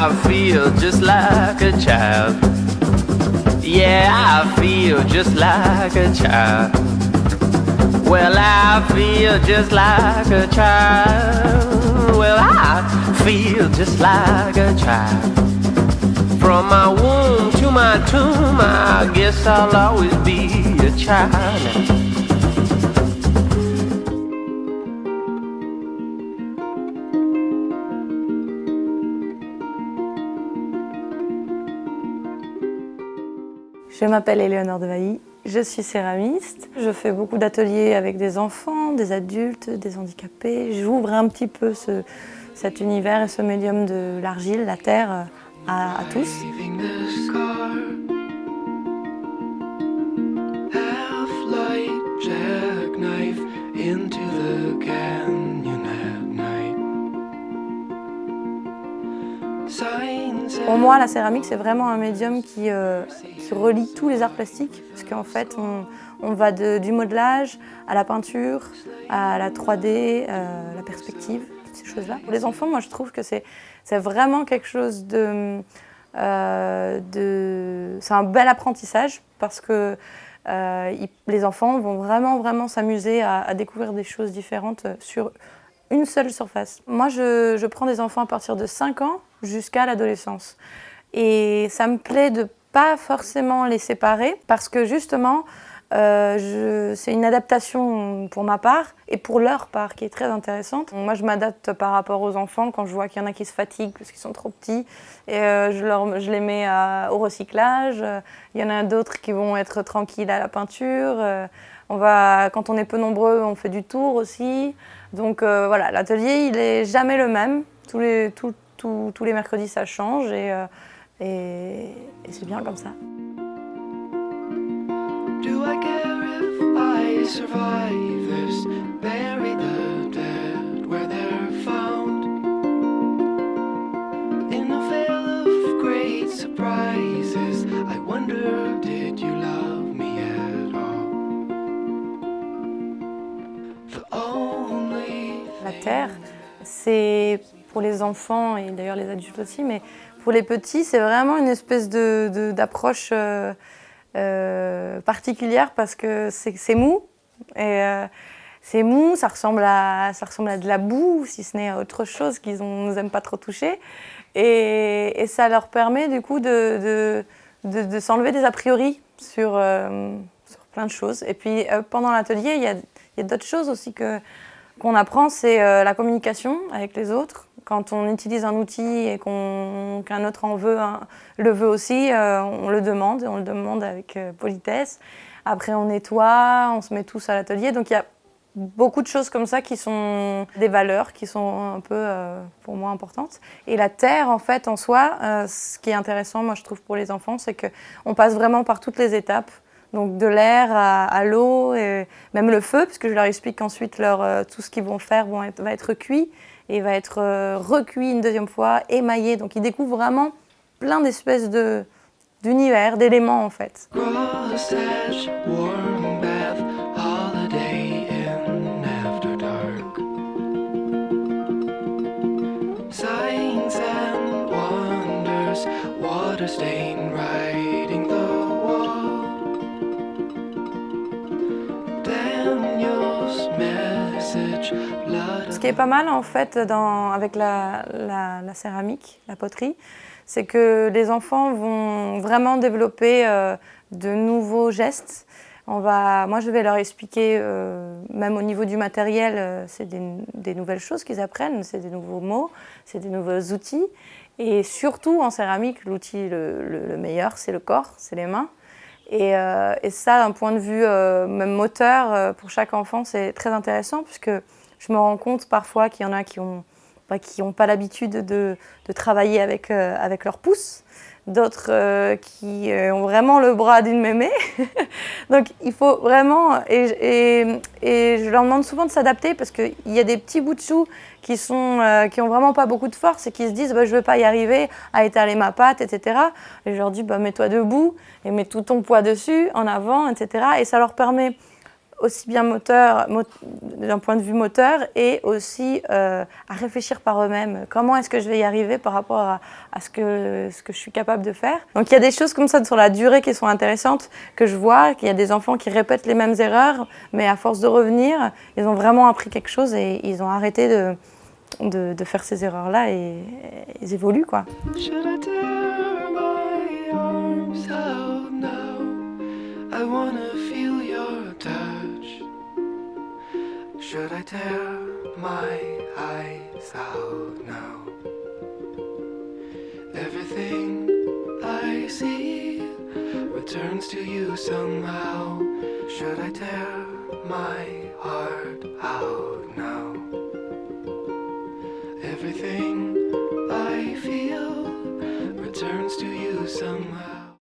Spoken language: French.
I feel just like a child. Yeah, I feel just like a child. Well, I feel just like a child. Well, I feel just like a child. From my womb to my tomb, I guess I'll always be a child. Je m'appelle Éléonore Devailly, je suis céramiste. Je fais beaucoup d'ateliers avec des enfants, des adultes, des handicapés. J'ouvre un petit peu cet univers et ce médium de l'argile, la terre, à tous. Pour moi, la céramique, c'est vraiment un médium qui relie tous les arts plastiques, parce qu'en fait, on va du modelage à la peinture, à la 3D, la perspective, toutes ces choses-là. Pour les enfants, moi, je trouve que c'est vraiment quelque chose c'est un bel apprentissage, parce que les enfants vont vraiment s'amuser à découvrir des choses différentes sur une seule surface. Moi, je prends des enfants à partir de 5 ans jusqu'à l'adolescence. Et ça me plaît de pas forcément les séparer parce que justement, c'est une adaptation pour ma part et pour leur part qui est très intéressante. Moi, je m'adapte par rapport aux enfants quand je vois qu'il y en a qui se fatiguent parce qu'ils sont trop petits. Et je les mets au recyclage. Il y en a d'autres qui vont être tranquilles à la peinture. Quand on est peu nombreux, on fait du tour aussi. Donc voilà, l'atelier, il est jamais le même. Tous les mercredis, ça change et c'est bien comme ça. Do I care if I survive this? Bury the dead where they're found. In a veil of great surprises, I wonder, did you love me at all? La terre, c'est pour les enfants et d'ailleurs les adultes aussi, mais pour les petits, c'est vraiment une espèce d'approche particulière parce que c'est mou. Et c'est mou, ça ressemble à de la boue, si ce n'est à autre chose qu'ils n'aiment pas trop toucher. Et ça leur permet du coup de s'enlever des a priori sur plein de choses. Et puis pendant l'atelier, il y a d'autres choses aussi qu'on apprend, c'est la communication avec les autres. Quand on utilise un outil et qu'un autre le veut aussi, on le demande avec politesse. Après, on nettoie, on se met tous à l'atelier. Donc, il y a beaucoup de choses comme ça qui sont des valeurs qui sont un peu, pour moi, importantes. Et la terre, en fait, en soi, ce qui est intéressant, moi, je trouve, pour les enfants, c'est qu'on passe vraiment par toutes les étapes. Donc de l'air à l'eau, et même le feu, parce que je leur explique qu'ensuite tout ce qu'ils vont faire va être cuit et va être recuit une deuxième fois, émaillé. Donc ils découvrent vraiment plein d'espèces d'univers, d'éléments en fait. Ce qui est pas mal en fait avec la céramique, la poterie, c'est que les enfants vont vraiment développer de nouveaux gestes. Moi, je vais leur expliquer, même au niveau du matériel, c'est des nouvelles choses qu'ils apprennent, c'est des nouveaux mots, c'est des nouveaux outils. Et surtout en céramique, l'outil le meilleur, c'est le corps, c'est les mains. Et ça, d'un point de vue même moteur, pour chaque enfant, c'est très intéressant puisque je me rends compte parfois qu'il y en a qui n'ont pas l'habitude de travailler avec leurs pouces, d'autres qui ont vraiment le bras d'une mémé. Donc il faut vraiment, et je leur demande souvent de s'adapter parce qu'il y a des petits bouts de chou qui ont vraiment pas beaucoup de force et qui se disent je ne vais pas y arriver à étaler ma patte, etc. Et je leur dis mets-toi debout et mets tout ton poids dessus, en avant, etc. Et ça leur permet aussi bien d'un point de vue moteur et aussi à réfléchir par eux-mêmes. Comment est-ce que je vais y arriver par rapport à ce que je suis capable de faire. Donc il y a des choses comme ça sur la durée qui sont intéressantes, que je vois, qu'il y a des enfants qui répètent les mêmes erreurs, mais à force de revenir, ils ont vraiment appris quelque chose et ils ont arrêté de faire ces erreurs-là et ils évoluent, quoi. Should I tear my arms out now? I wanna feel your touch. Should I tear my eyes out now? Everything I see returns to you somehow. Should I tear my heart out now? Everything I feel returns to you somehow.